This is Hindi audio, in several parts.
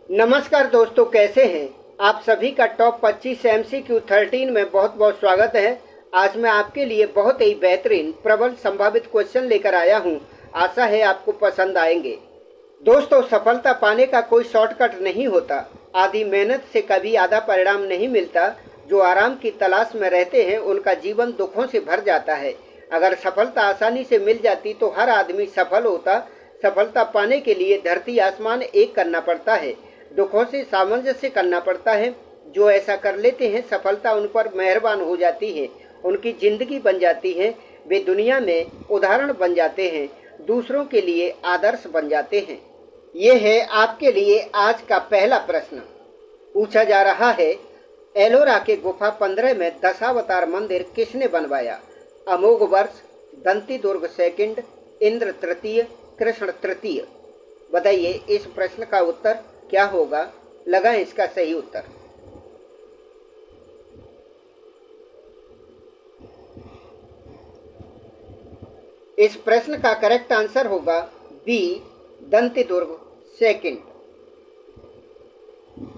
नमस्कार दोस्तों, कैसे हैं आप सभी का टॉप 25 MCQ 13 में बहुत बहुत स्वागत है। आज मैं आपके लिए बहुत ही बेहतरीन प्रबल संभावित क्वेश्चन लेकर आया हूं। आशा है आपको पसंद आएंगे। दोस्तों, सफलता पाने का कोई शॉर्टकट नहीं होता। आधी मेहनत से कभी आधा परिणाम नहीं मिलता। जो आराम की तलाश में रहते हैं उनका जीवन दुखों से भर जाता है। अगर सफलता आसानी से मिल जाती तो हर आदमी सफल होता। सफलता पाने के लिए धरती आसमान एक करना पड़ता है, दुखों से सामंजस्य करना पड़ता है। जो ऐसा कर लेते हैं सफलता उन पर मेहरबान हो जाती है, उनकी ज़िंदगी बन जाती है। वे दुनिया में उदाहरण बन जाते हैं, दूसरों के लिए आदर्श बन जाते हैं। ये है आपके लिए आज का पहला प्रश्न। पूछा जा रहा है, एलोरा के गुफा 15 में दशावतार मंदिर किसने बनवाया? अमोघ वर्ष, दंती दुर्ग सेकंड, इंद्र तृतीय, कृष्ण तृतीय। बताइए इस प्रश्न का उत्तर क्या होगा? लगाएं इसका सही उत्तर। इस प्रश्न का करेक्ट आंसर होगा बी, दंती दुर्ग सेकंड।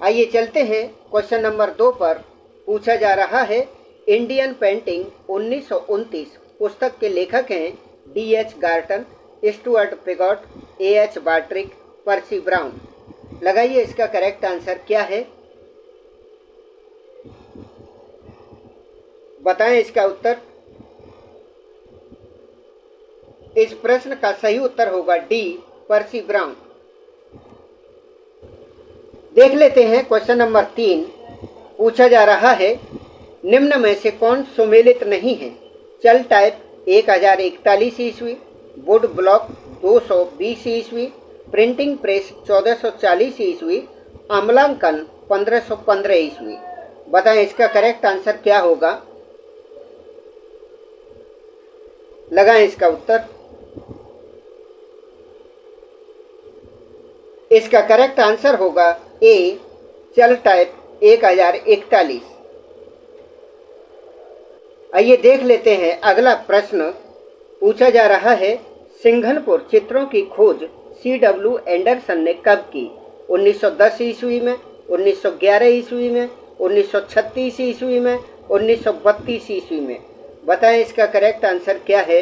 आइए चलते हैं क्वेश्चन नंबर 2 पर। पूछा जा रहा है, इंडियन पेंटिंग 1929 पुस्तक के लेखक हैं D.H. Garton, Stuart Piggott, A.H. Batrick, Percy Brown. लगाइए इसका करेक्ट आंसर क्या है? बताएं इसका उत्तर। इस प्रश्न का सही उत्तर होगा डी, पर्सी ब्राउन। देख लेते हैं क्वेश्चन नंबर 3। पूछा जा रहा है, निम्न में से कौन सुमेलित नहीं है? चल टाइप 1041 ईस्वी, वुड ब्लॉक 220 ईस्वी, प्रिंटिंग प्रेस 1440 ईस्वी, अम्लांकन 1515 ईस्वी। बताएं इसका करेक्ट आंसर क्या होगा? लगाएं इसका उत्तर। इसका करेक्ट आंसर होगा ए, चल टाइप 1041। आइए देख लेते हैं अगला प्रश्न। पूछा जा रहा है, सिंघनपुर चित्रों की खोज C.W. एंडरसन ने कब की? 1910 ईस्वी में, 1911 ईस्वी में, 1936 ईस्वी में, 1932 ईस्वी में। बताएं इसका करेक्ट आंसर क्या है?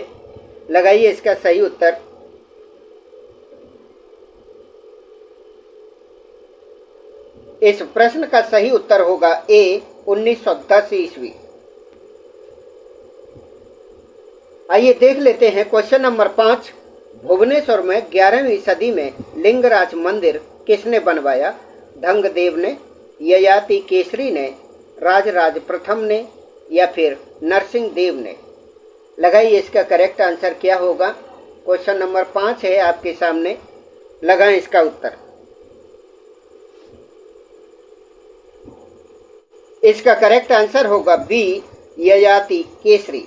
लगाइए इसका सही उत्तर। इस प्रश्न का सही उत्तर होगा ए, 1910 ईस्वी। आइए देख लेते हैं क्वेश्चन नंबर 5। भुवनेश्वर में 11वीं सदी में लिंगराज मंदिर किसने बनवाया? ढंगदेव ने, ययाति केसरी ने, राजराज प्रथम ने, या फिर नरसिंह देव ने। लगाइए इसका करेक्ट आंसर क्या होगा? क्वेश्चन नंबर 5 है आपके सामने। लगाएं इसका उत्तर। इसका करेक्ट आंसर होगा बी, ययाति केसरी।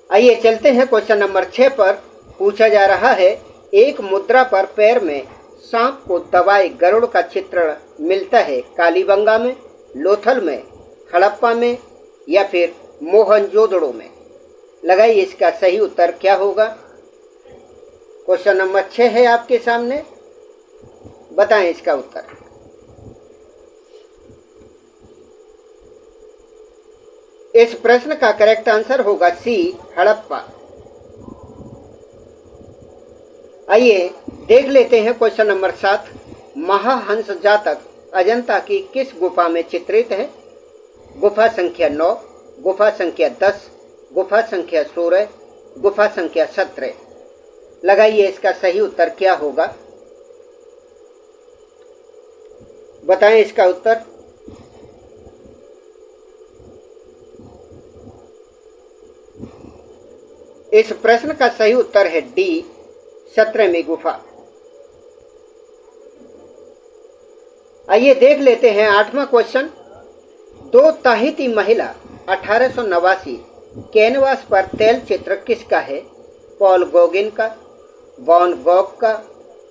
आइए चलते हैं क्वेश्चन नंबर 6 पर। पूछा जा रहा है, एक मुद्रा पर पैर में सांप को दबाए गरुड़ का चित्रण मिलता है कालीबंगा में, लोथल में, हड़प्पा में, या फिर मोहनजोदड़ो में। लगाइए इसका सही उत्तर क्या होगा? क्वेश्चन नंबर 6 है आपके सामने। बताएं इसका उत्तर। इस प्रश्न का करेक्ट आंसर होगा सी, हड़प्पा। आइए देख लेते हैं क्वेश्चन नंबर 7। महाहंस जातक अजंता की किस गुफा में चित्रित है? गुफा संख्या 9, गुफा संख्या 10, गुफा संख्या 16, गुफा संख्या 17। लगाइए इसका सही उत्तर क्या होगा? बताएं इसका उत्तर। इस प्रश्न का सही उत्तर है डी, 17वीं गुफा। आइए देख लेते हैं 8वां क्वेश्चन। दो ताहिती महिला 1889 कैनवास पर तैल चित्र किसका है? पॉल गॉगिन का, वॉन गॉग का,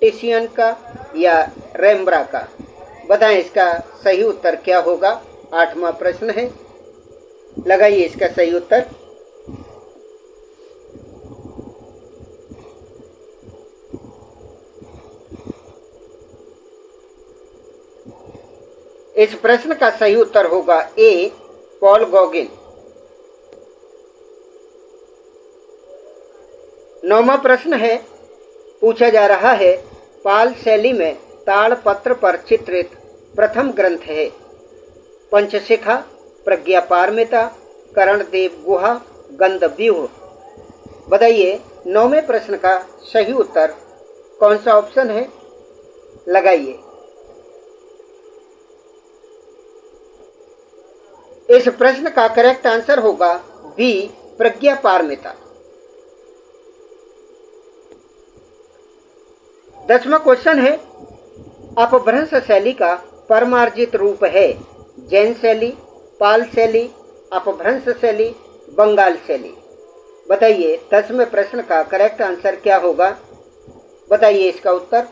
टिशियन का, या रेम्ब्रा का। बताएं इसका सही उत्तर क्या होगा? 8वां प्रश्न है। लगाइए इसका सही उत्तर। इस प्रश्न का सही उत्तर होगा ए, पॉल गॉगिन। 9वां प्रश्न है, पूछा जा रहा है, पाल शैली में ताड़पत्र पर चित्रित प्रथम ग्रंथ है। पंचशिखा, प्रज्ञापारमिता, करणदेव गुहा, गंधव्यूह। बताइए 9वें प्रश्न का सही उत्तर कौन सा ऑप्शन है? लगाइए। इस प्रश्न का करेक्ट आंसर होगा बी, प्रज्ञापारमिता। 10वां क्वेश्चन है, अपभ्रंश शैली का परमार्जित रूप है। जैन शैली, पाल शैली, अपभ्रंश शैली, बंगाल शैली। बताइए 10वें प्रश्न का करेक्ट आंसर क्या होगा? बताइए इसका उत्तर।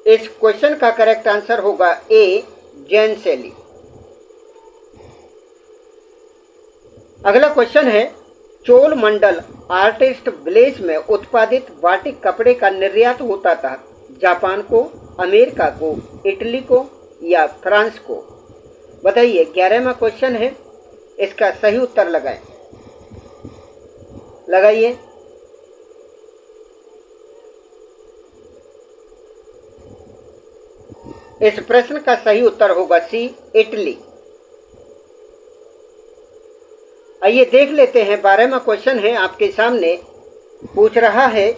इस क्वेश्चन का करेक्ट आंसर होगा ए, जैन शैली। अगला क्वेश्चन है, चोल मंडल आर्टिस्ट विलेज में उत्पादित बाटिक कपड़े का निर्यात होता था जापान को, अमेरिका को, इटली को या फ्रांस को। बताइए 11वां क्वेश्चन है, इसका सही उत्तर लगाएं। लगाइए। इस प्रश्न का सही उत्तर होगा सी, इटली। आइए देख लेते हैं 12वां क्वेश्चन है आपके सामने। पूछ रहा है,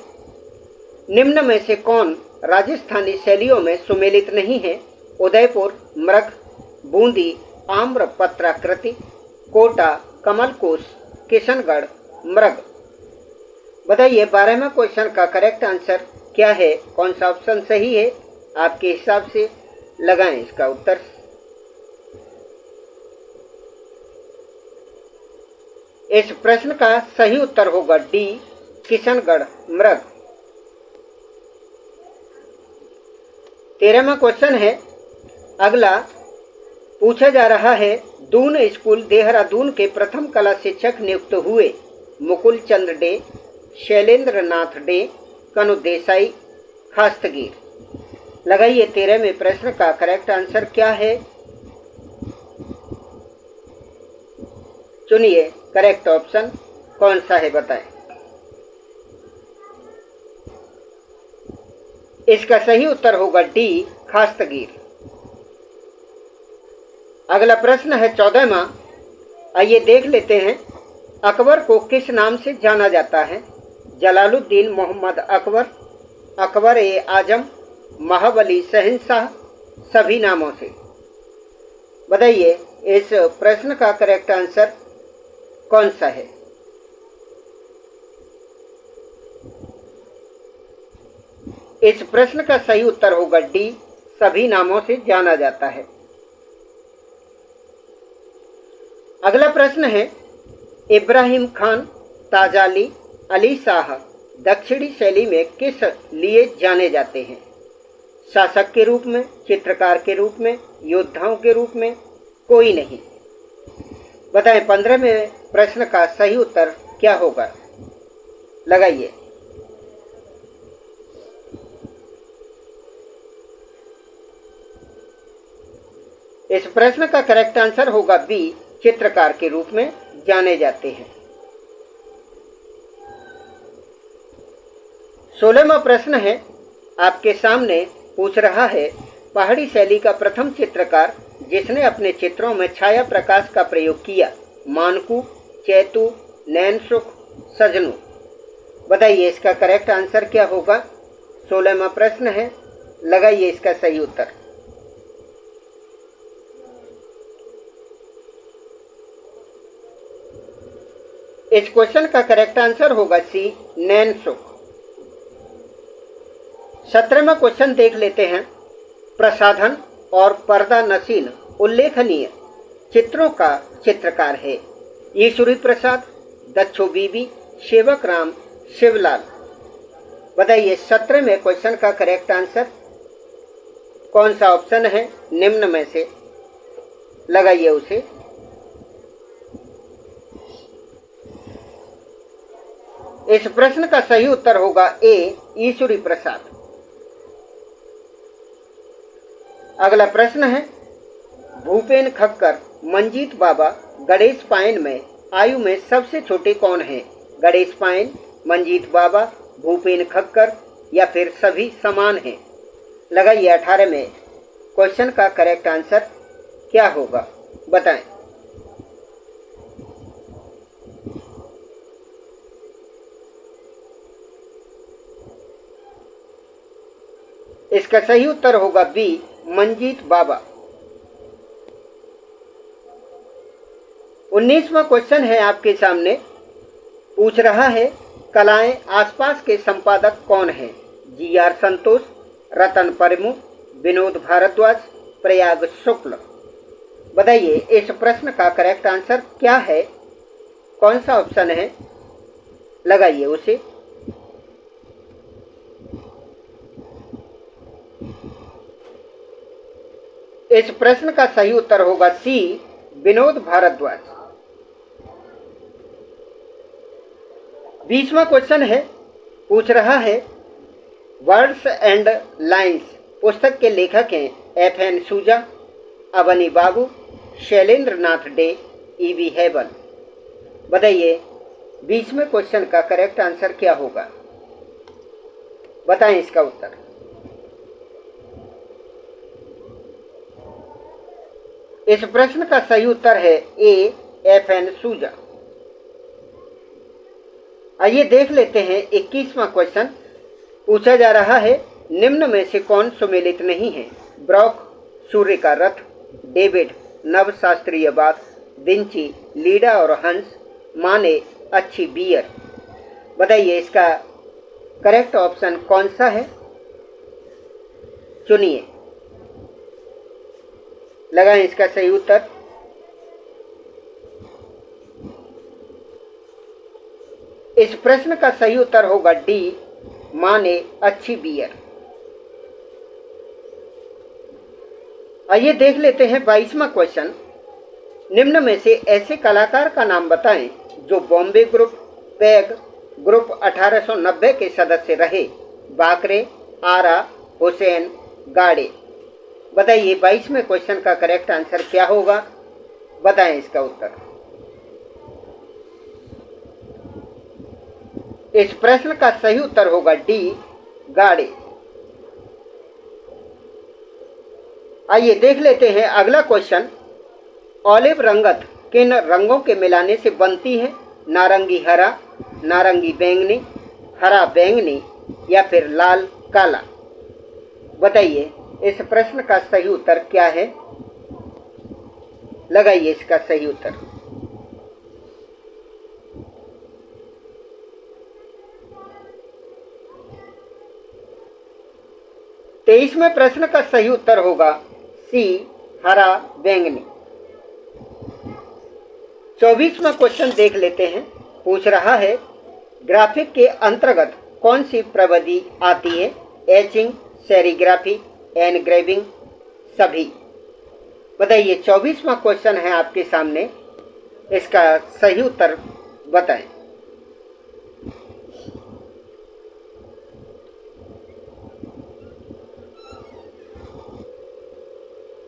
निम्न में से कौन राजस्थानी शैलियों में सुमेलित नहीं है? उदयपुर, मृग, बूंदी, आम्र पत्राकृति, कोटा, कमलकोस, किशनगढ़, मृग। बताइए 12वां क्वेश्चन का करेक्ट आंसर क्या है? कौन सा ऑप्शन सही है आपके हिसाब से? लगाएं इसका उत्तर। इस प्रश्न का सही उत्तर होगा डी, किशनगढ़, मृग। 13वां क्वेश्चन है अगला। पूछा जा रहा है, दून स्कूल देहरादून के प्रथम कला शिक्षक नियुक्त हुए। मुकुल चंद्र डे, शैलेंद्र नाथ डे, कनु देसाई, खास्तगीर। लगाइए 13वें प्रश्न का करेक्ट आंसर क्या है? चुनिए करेक्ट ऑप्शन कौन सा है, बताएं। इसका सही उत्तर होगा डी, खास्तगीर। अगला प्रश्न है 14वां। आइए देख लेते हैं, अकबर को किस नाम से जाना जाता है? जलालुद्दीन मोहम्मद अकबर, अकबर ए आजम, महाबली शहंशाह, सभी नामों से। बताइए इस प्रश्न का करेक्ट आंसर कौन सा है? इस प्रश्न का सही उत्तर होगा डी, सभी नामों से जाना जाता है। अगला प्रश्न है, इब्राहिम खान, ताजाली, अली शाह दक्षिणी शैली में किस लिए जाने जाते हैं? शासक के रूप में, चित्रकार के रूप में, योद्धाओं के रूप में, कोई नहीं। बताएं 15वें प्रश्न का सही उत्तर क्या होगा? लगाइए। इस प्रश्न का करेक्ट आंसर होगा बी, चित्रकार के रूप में जाने जाते हैं। 16वां प्रश्न है आपके सामने। पूछ रहा है, पहाड़ी शैली का प्रथम चित्रकार जिसने अपने चित्रों में छाया प्रकाश का प्रयोग किया? मानकू, चैतू, नैनसुख, सजनू। बताइए इसका करेक्ट आंसर क्या होगा? 16वां प्रश्न है, लगाइए इसका सही उत्तर। इस क्वेश्चन का करेक्ट आंसर होगा सी, नैनसुख। 17वां क्वेश्चन देख लेते हैं। प्रसाधन और पर्दा नशीन उल्लेखनीय चित्रों का चित्रकार है? ईश्वरी प्रसाद, दक्षो बीबी, सेवक राम, शिवलाल। बताइए 17वें क्वेश्चन का करेक्ट आंसर कौन सा ऑप्शन है निम्न में से? लगाइए उसे। इस प्रश्न का सही उत्तर होगा ए, ईश्वरी प्रसाद। अगला प्रश्न है, भूपेन खक्कर, मंजीत बाबा, गणेश पायन में आयु में सबसे छोटे कौन हैं? गणेश पायन, मंजीत बाबा, भूपेन खक्कर या फिर सभी समान हैं? लगाइए 18 में क्वेश्चन का करेक्ट आंसर क्या होगा, बताएं। इसका सही उत्तर होगा बी, मंजीत बाबा। 19वां क्वेश्चन है आपके सामने, पूछ रहा है कलाएं आसपास के संपादक कौन हैं? जी.आर. संतोष, रतन परमु, विनोद भारद्वाज, प्रयाग शुक्ल। बताइए इस प्रश्न का करेक्ट आंसर क्या है, कौन सा ऑप्शन है, लगाइए उसे। इस प्रश्न का सही उत्तर होगा सी, विनोद भारद्वाज। 20वां क्वेश्चन है, पूछ रहा है वर्ड्स एंड लाइंस पुस्तक के लेखक हैं F.N. सूजा, अवनी बाबू, शैलेंद्र नाथ डे, E.V. हेबल। बताइए 20वें क्वेश्चन का करेक्ट आंसर क्या होगा, बताएं इसका उत्तर। इस प्रश्न का सही उत्तर है ए, F.N. सूजा। आइए देख लेते हैं 21वां क्वेश्चन। पूछा जा रहा है निम्न में से कौन सुमेलित नहीं है? ब्रॉक, सूर्य का रथ, डेविड, नव शास्त्रीयवाद, विंची, लीडा और हंस, माने, अच्छी बियर। बताइए इसका करेक्ट ऑप्शन कौन सा है, चुनिए, लगाएं इसका सही उत्तर। इस प्रश्न का सही उत्तर होगा डी, माने, अच्छी बियर। आइए देख लेते हैं 22वां क्वेश्चन। निम्न में से ऐसे कलाकार का नाम बताएं जो बॉम्बे ग्रुप, पैग ग्रुप 1890 के सदस्य रहे। बाकरे, आरा, हुसैन, गाड़े। बताइए 22वें क्वेश्चन का करेक्ट आंसर क्या होगा, बताएं इसका उत्तर। इस प्रश्न का सही उत्तर होगा डी, गाड़े। आइए देख लेते हैं अगला क्वेश्चन। ऑलिव रंगत किन रंगों के मिलाने से बनती है? नारंगी हरा, नारंगी बैंगनी, हरा बैंगनी या फिर लाल काला। बताइए इस प्रश्न का सही उत्तर क्या है, लगाइए इसका सही उत्तर। तेईसवें प्रश्न का सही उत्तर होगा सी, हरा बैंगनी। 24वां क्वेश्चन देख लेते हैं। पूछ रहा है ग्राफिक के अंतर्गत कौन सी प्रविधि आती है? एचिंग, सेरीग्राफी, एनग्रेविंग, सभी। बताइए 24वां क्वेश्चन है आपके सामने, इसका सही उत्तर बताएं।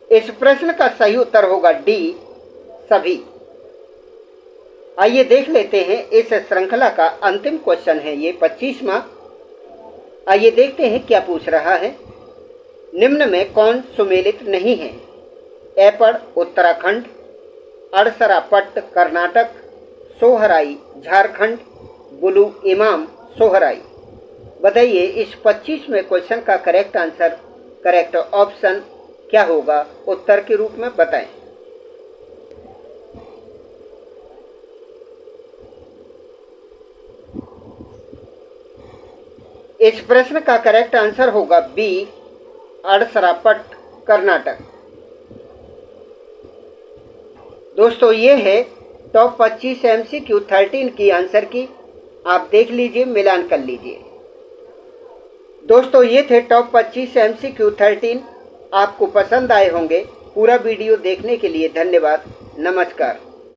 इस प्रश्न का सही उत्तर होगा डी, सभी। आइए देख लेते हैं इस श्रृंखला का अंतिम क्वेश्चन है ये 25वां। आइए देखते हैं क्या पूछ रहा है। निम्न में कौन सुमेलित नहीं है? एपड़ उत्तराखंड, अड़सरा पट्ट कर्नाटक, सोहराई झारखंड, बुलू इमाम सोहराई। बताइए इस 25वें क्वेश्चन का करेक्ट आंसर, करेक्ट ऑप्शन क्या होगा, उत्तर के रूप में बताएं। इस प्रश्न का करेक्ट आंसर होगा बी, अड़सरापट्ट कर्नाटक। दोस्तों ये है टॉप 25 MCQ 13 की आंसर की, आप देख लीजिए, मिलान कर लीजिए। दोस्तों ये थे टॉप 25 MCQ 13, आपको पसंद आए होंगे। पूरा वीडियो देखने के लिए धन्यवाद, नमस्कार।